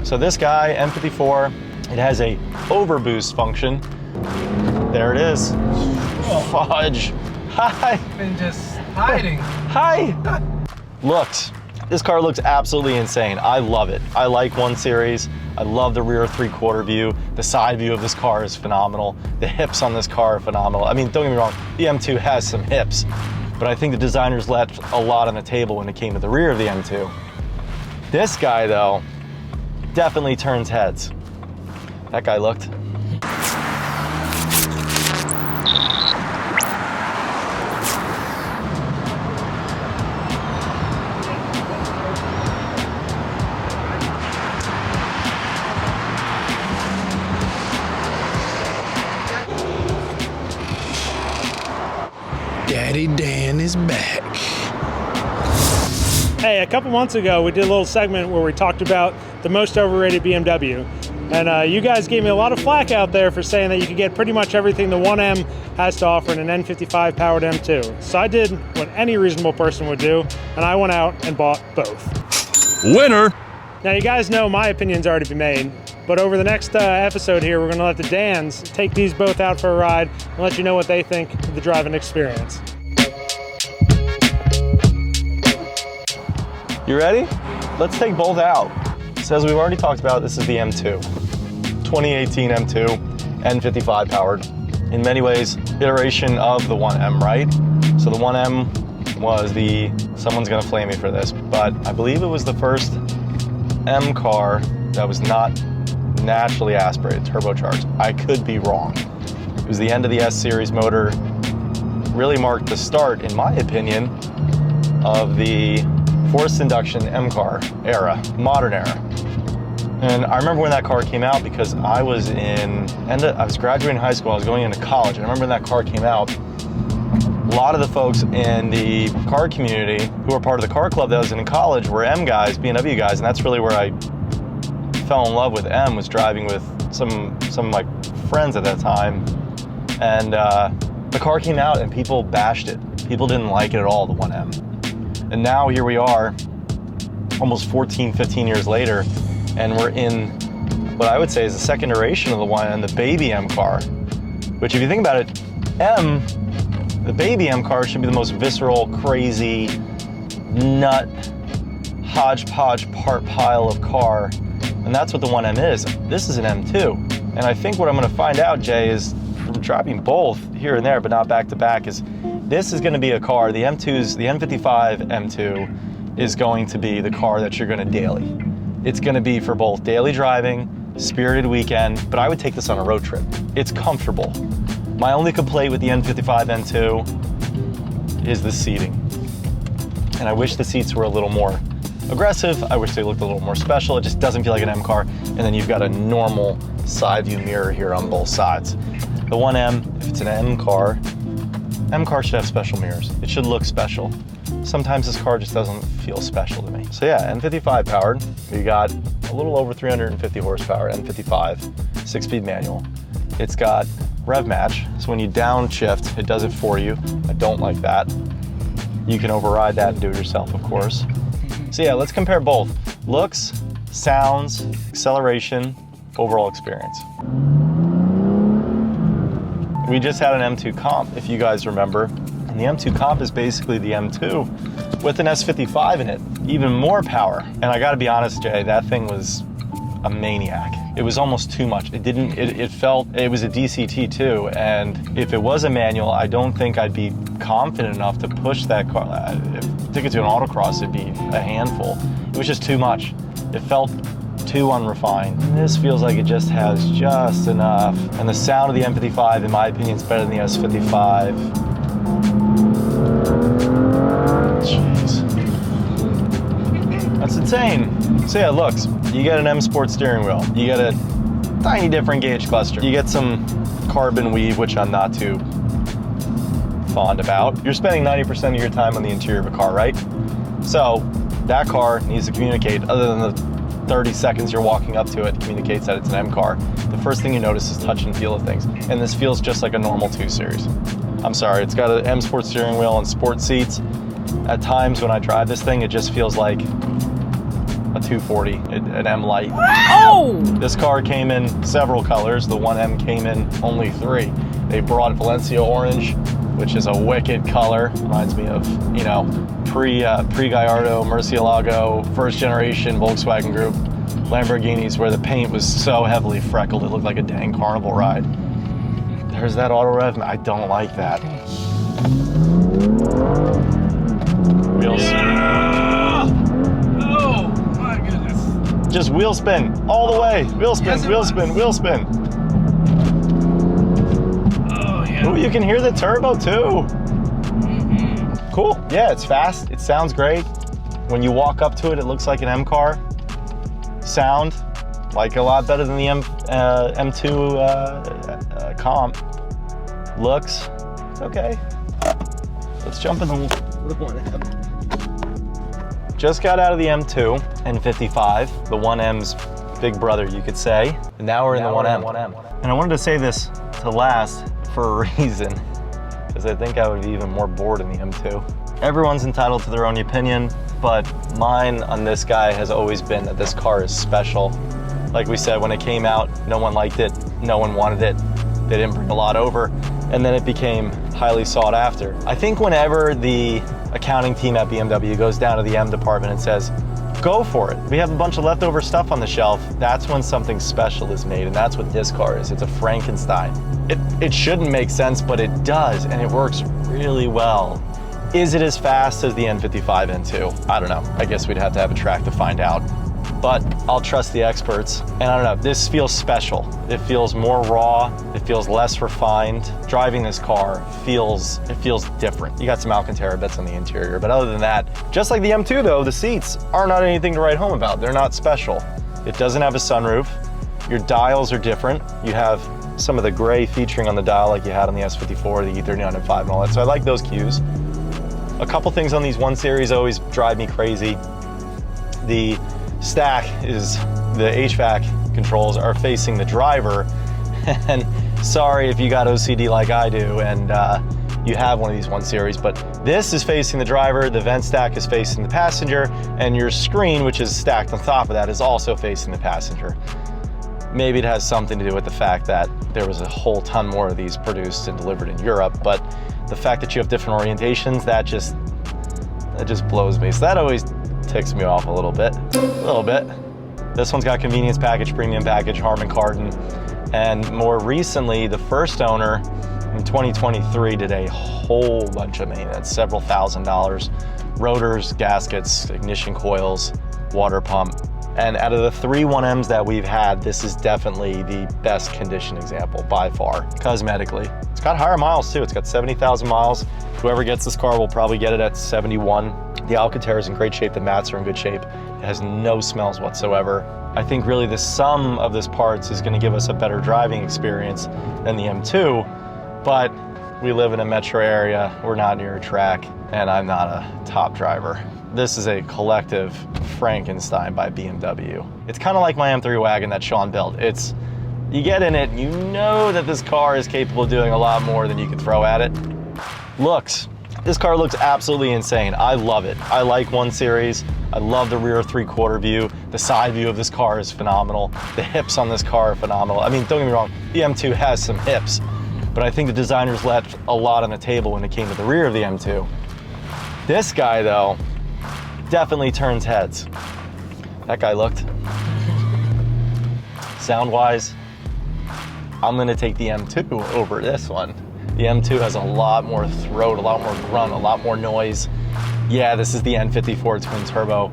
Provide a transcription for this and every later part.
So this guy, M54, it has a overboost function. There it is. Fudge. Hi. Been just hiding. Hi. Looks. This car looks absolutely insane. I love it. I like 1 Series. I love the rear 3/4 view. The side view of this car is phenomenal. The hips on this car are phenomenal. I mean, don't get me wrong, the M2 has some hips, but I think the designers left a lot on the table when it came to the rear of the M2. This guy, though, definitely turns heads. That guy looked. Daddy Dan is back. Hey, a couple months ago, we did a little segment where we talked about the most overrated BMW. And you guys gave me a lot of flack out there for saying that you could get pretty much everything the 1M has to offer in an N55 powered M2. So I did what any reasonable person would do, and I went out and bought both. Winner! Now you guys know my opinion's already been made, but over the next episode here, we're gonna let the Dans take these both out for a ride and let you know what they think of the driving experience. You ready? Let's take both out. So as we've already talked about, this is the M2. 2018 M2, N55 powered. In many ways, iteration of the 1M, right? So the 1M was the, someone's gonna flame me for this, but I believe it was the first M car that was not naturally aspirated, turbocharged. I could be wrong. It was the end of the S series motor, really marked the start, in my opinion, of the forced induction M car era, modern era. And I remember when that car came out because I was graduating high school, I was going into college. And I remember when that car came out, a lot of the folks in the car community who were part of the car club that I was in college were M guys, BMW guys, and that's really where I fell in love with M, was driving with some of my friends at that time. And the car came out and people bashed it. People didn't like it at all, the 1M. And now here we are, almost 14, 15 years later, and we're in what I would say is the second iteration of the 1M, the baby M car, which if you think about it, M, the baby M car should be the most visceral, crazy, nut, hodgepodge part pile of car. And that's what the 1M is. This is an M2. And I think what I'm gonna find out, Jay, is from driving both here and there, but not back to back, is this is gonna be a car, the M2's, the N55 M2 is going to be the car that you're gonna daily. It's gonna be for both daily driving, spirited weekend, but I would take this on a road trip. It's comfortable. My only complaint with the N55 M2 is the seating. And I wish the seats were a little more aggressive. I wish they looked a little more special. It just doesn't feel like an M car. And then you've got a normal side view mirror here on both sides. The 1M, if it's an M car should have special mirrors. It should look special. Sometimes this car just doesn't feel special to me. So yeah, N55 powered. We got a little over 350 horsepower, N55, 6-speed manual. It's got rev match, so when you downshift, it does it for you. I don't like that. You can override that and do it yourself, of course. So yeah, let's compare both. Looks, sounds, acceleration, overall experience. We just had an M2 comp, if you guys remember. And the M2 comp is basically the M2 with an S55 in it, even more power. And I gotta be honest, Jay, that thing was a maniac. It was almost too much. It felt, it was a DCT too, and if it was a manual, I don't think I'd be confident enough to push that car. If I took it to an autocross, it'd be a handful. It was just too much. It felt too unrefined. This feels like it just has just enough. And the sound of the M55, in my opinion, is better than the S55. Jeez. That's insane. So yeah, looks. You get an M Sport steering wheel. You get a tiny different gauge cluster. You get some carbon weave, which I'm not too fond about. You're spending 90% of your time on the interior of a car, right? So that car needs to communicate, other than the 30 seconds you're walking up to it, communicates that it's an M car. The first thing you notice is touch and feel of things. And this feels just like a normal 2 Series. I'm sorry, it's got an M Sport steering wheel and sport seats. At times when I drive this thing, it just feels like a 240, an M Light. Oh! This car came in several colors. The 1M came in only 3. They brought Valencia Orange, which is a wicked color. Reminds me of, you know, pre-Gallardo, Murcielago, first generation Volkswagen Group Lamborghinis, where the paint was so heavily freckled it looked like a dang carnival ride. There's that auto rev. I don't like that. Wheel spin. Oh my goodness. Just wheel spin all the way. Wheel spin, Yes, it wheel was. spin, wheel spin. Oh yeah. Ooh, you can hear the turbo too. Mm-hmm. Cool. Yeah, it's fast. It sounds great. When you walk up to it, it looks like an M car. Sound, like a lot better than the M2 comp. Looks, it's okay. Let's jump in the 1M. Just got out of the M2 and 55, the 1M's big brother, you could say. And now we're in the 1M. And I wanted to say this to last for a reason, because I think I would be even more bored in the M2. Everyone's entitled to their own opinion, but mine on this guy has always been that this car is special. Like we said, when it came out, no one liked it, no one wanted it, they didn't bring a lot over, and then it became highly sought after. I think whenever the accounting team at BMW goes down to the M department and says, go for it, we have a bunch of leftover stuff on the shelf, that's when something special is made, and that's what this car is. It's a Frankenstein. It shouldn't make sense, but it does, and it works really well. Is it as fast as the N55 N2? I don't know. I guess we'd have to have a track to find out. But I'll trust the experts. And I don't know, this feels special. It feels more raw. It feels less refined. Driving this car feels different. You got some Alcantara bits on the interior, but other than that, just like the M2 though, the seats are not anything to write home about. They're not special. It doesn't have a sunroof. Your dials are different. You have some of the gray featuring on the dial like you had on the S54, the E39M5 and all that. So I like those cues. A couple things on these 1 Series always drive me crazy. The stack is, the HVAC controls are facing the driver. And sorry if you got OCD like I do and you have one of these 1 Series, but this is facing the driver, the vent stack is facing the passenger, and your screen, which is stacked on top of that, is also facing the passenger. Maybe it has something to do with the fact that there was a whole ton more of these produced and delivered in Europe, but the fact that you have different orientations, that just blows me. So that always ticks me off a little bit. This one's got convenience package, premium package, Harman Kardon, and more recently, the first owner in 2023 did a whole bunch of maintenance, several $1,000s, rotors, gaskets, ignition coils, water pump. And out of the 3 1Ms that we've had, this is definitely the best condition example by far, cosmetically. It's got higher miles too. It's got 70,000 miles. Whoever gets this car will probably get it at 71. The Alcantara is in great shape. The mats are in good shape. It has no smells whatsoever. I think really the sum of this parts is gonna give us a better driving experience than the M2, but we live in a metro area. We're not near a track, and I'm not a top driver. This is a collective Frankenstein by BMW. It's kind of like my M3 wagon that Sean built. You get in it, you know that this car is capable of doing a lot more than you can throw at it. Looks. This car looks absolutely insane. I love it. I like 1 Series. I love the rear 3/4 view. The side view of this car is phenomenal. The hips on this car are phenomenal. I mean, don't get me wrong, the M2 has some hips, but I think the designers left a lot on the table when it came to the rear of the M2. This guy though, definitely turns heads. That guy looked. Sound-wise, I'm gonna take the M2 over this one. The M2 has a lot more throat, a lot more grunt, a lot more noise. Yeah, this is the N54 twin turbo.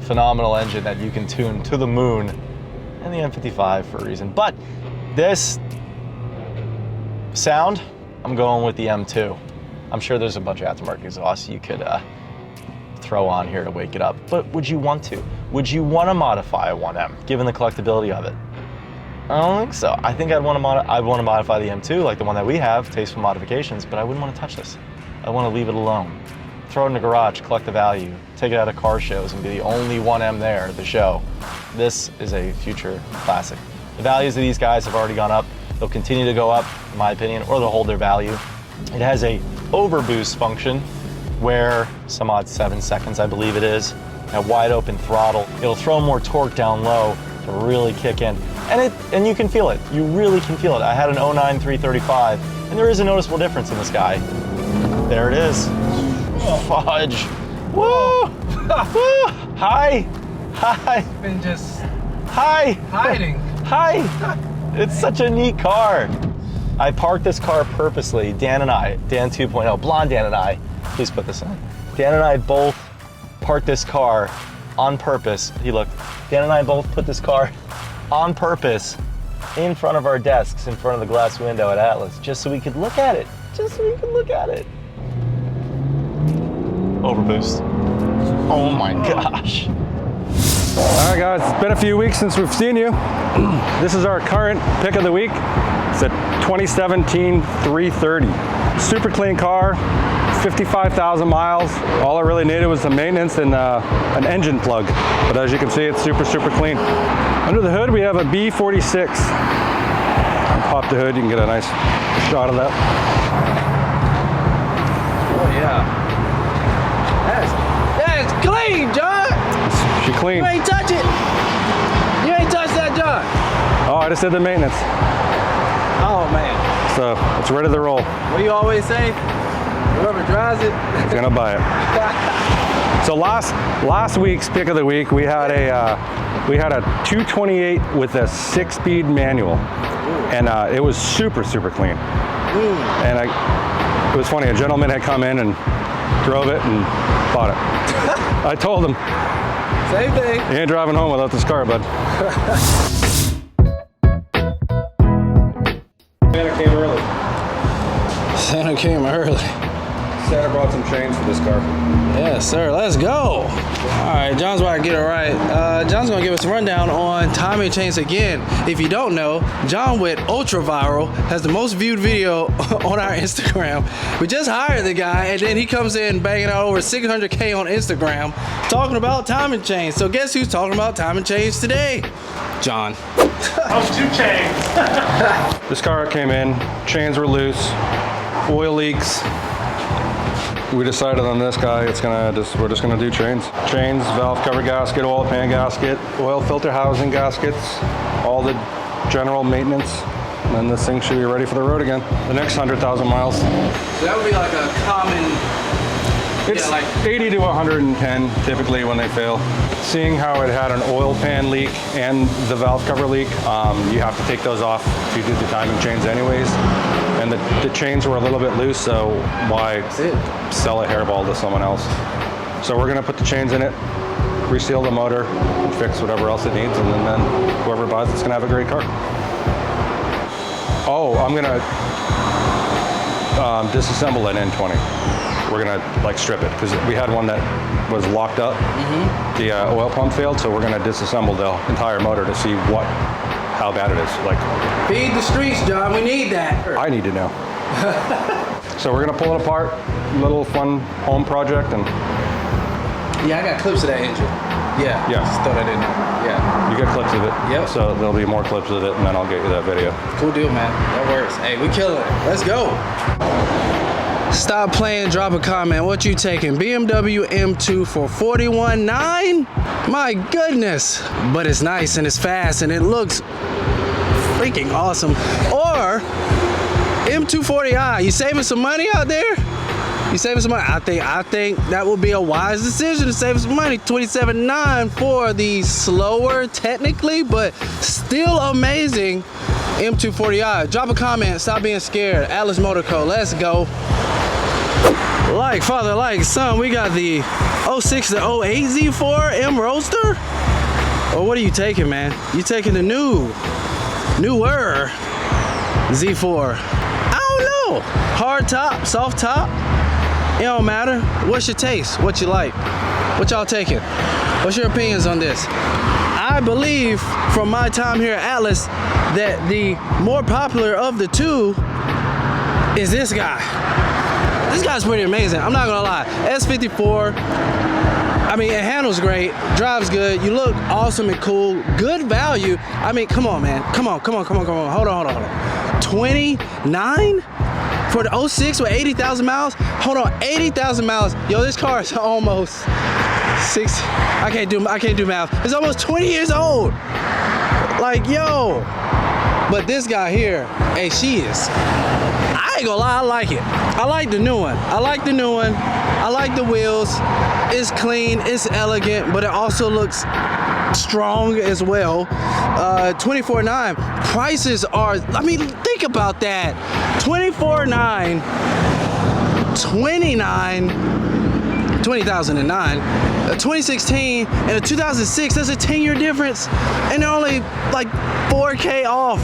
Phenomenal engine that you can tune to the moon, and the N55 for a reason. But this sound, I'm going with the M2. I'm sure there's a bunch of aftermarket exhausts you could throw on here to wake it up, but would you want to? Would you want to modify a 1M, given the collectability of it? I don't think so. I think I'd want to modify the M2 like the one that we have, tasteful modifications, but I wouldn't want to touch this. I want to leave it alone. Throw it in the garage, collect the value, take it out of car shows and be the only 1M there at the show. This is a future classic. The values of these guys have already gone up. They'll continue to go up, in my opinion, or they'll hold their value. It has a overboost function where some odd 7 seconds, I believe it is, at wide open throttle. It'll throw more torque down low to really kick in. And you can feel it. You really can feel it. I had an 09 335, and there is a noticeable difference in this guy. There it is. Fudge. Woo! Woo! Hi. Hi. Been just Hi. hiding. Hi. It's such a neat car. I parked this car purposely. Dan 2.0, blonde Dan and I, please put this on. Dan and I both parked this car on purpose. Dan and I both put this car on purpose in front of our desks, in front of the glass window at Atlas, just so we could look at it. Overboost. Oh my gosh. All right, guys, it's been a few weeks since we've seen you. This is our current pick of the week. It's a 2017 330. Super clean car, 55,000 miles. All it really needed was some maintenance and an engine plug. But as you can see, it's super, super clean. Under the hood, we have a B46. Pop the hood, you can get a nice shot of that. Oh yeah. That's clean, John. She clean. You ain't touch it. You ain't touched that, John. Oh, I just did the maintenance. Oh man. So it's ready to roll. What do you always say? Whoever drives it. Gonna buy it. So last week's pick of the week, we had a 228 with a 6-speed manual, and it was super, super clean. And it was funny. A gentleman had come in and drove it and bought it. I told him, Same thing. you ain't driving home without this car, bud. Santa came early. Santa came early. Santa brought some chains for this car. Yes, sir. Let's go. All right, John's about to get it right. John's gonna give us a rundown on timing chains again. If you don't know, John with Ultra Viral has the most viewed video on our Instagram. We just hired the guy, and then he comes in banging out over 600K on Instagram, talking about timing chains. So guess who's talking about timing chains today? John. Oh, 2 chains. This car came in, chains were loose, oil leaks. We decided on this guy, we're just gonna do chains. Chains, valve cover gasket, oil pan gasket, oil filter housing gaskets, all the general maintenance, and then this thing should be ready for the road again. The next 100,000 miles. So that would be like a common. It's 80 to 110 typically when they fail. Seeing how it had an oil pan leak and the valve cover leak, you have to take those off if you do the timing chains anyways. And the chains were a little bit loose, so why sell a hairball to someone else? So we're gonna put the chains in it, reseal the motor, and fix whatever else it needs, and then whoever buys it's gonna have a great car. Oh, I'm gonna disassemble an N20. We're gonna strip it because we had one that was locked up. The oil pump failed, so we're gonna disassemble the entire motor to see how bad it is. Feed the streets, John. We need that. I need to know. So we're gonna pull it apart, little fun home project, and Yeah, I got clips of that engine. Yeah. Yeah. Just throw that in there. Yeah. you get clips of it. Yep. So there'll be more clips of it, and then I'll get you that video. Cool deal, man. That works. Hey, we killing it. Let's go. Stop playing, drop a comment. What you taking? BMW M2 for $41,900? My goodness. But it's nice and it's fast and it looks freaking awesome. Or M240i. You saving some money out there? You saving some money? I think that would be a wise decision to save some money. $27,900 for the slower, technically, but still amazing M240i. Drop a comment. Stop being scared. Atlas Motor Co. Let's go. Like father, like son, we got the 06 to 08 Z4 M Roadster? Or what are you taking, man? You taking the newer Z4. I don't know. Hard top, soft top. It don't matter. What's your taste? What you like? What y'all taking? What's your opinions on this? I believe from my time here at Atlas that the more popular of the two is this guy. This guy's pretty amazing. I'm not gonna lie. S54. I mean, it handles great, drives good. You look awesome and cool. Good value. I mean, come on, man. Come on. Hold on. 29 for the 06 with 80,000 miles. Hold on, 80,000 miles. Yo, this car is almost I can't do math. It's almost 20 years old. Like, yo. But this guy here, hey, she is. I ain't gonna lie, I like it. I like the new one. I like the new one. I like the wheels. It's clean, it's elegant, but it also looks strong as well. $24,900. Prices are, I mean, think about that. $24,900, $20,009, a 2016 and a 2006. That's a 10-year difference, and they're only like 4K off.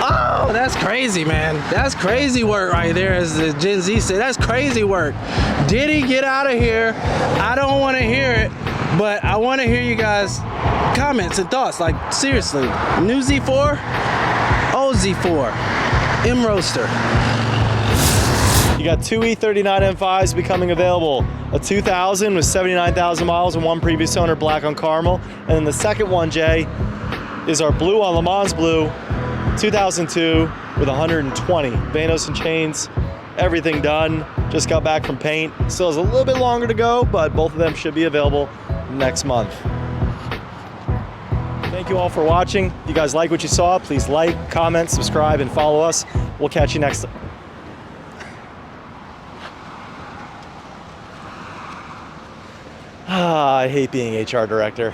Oh, that's crazy, man. That's crazy work right there, as the Gen Z said. That's crazy work. Diddy, get out of here. I don't want to hear it, but I want to hear you guys' comments and thoughts. Like, seriously, new Z4, old Z4, M Roadster. You got two E39 M5s becoming available. A 2000 with 79,000 miles and one previous owner, black on caramel. And then the second one, Jay, is our blue on Le Mans Blue, 2002 with 120. Vanos and chains, everything done. Just got back from paint. Still has a little bit longer to go, but both of them should be available next month. Thank you all for watching. If you guys like what you saw, please like, comment, subscribe, and follow us. We'll catch you next time. I hate being HR director.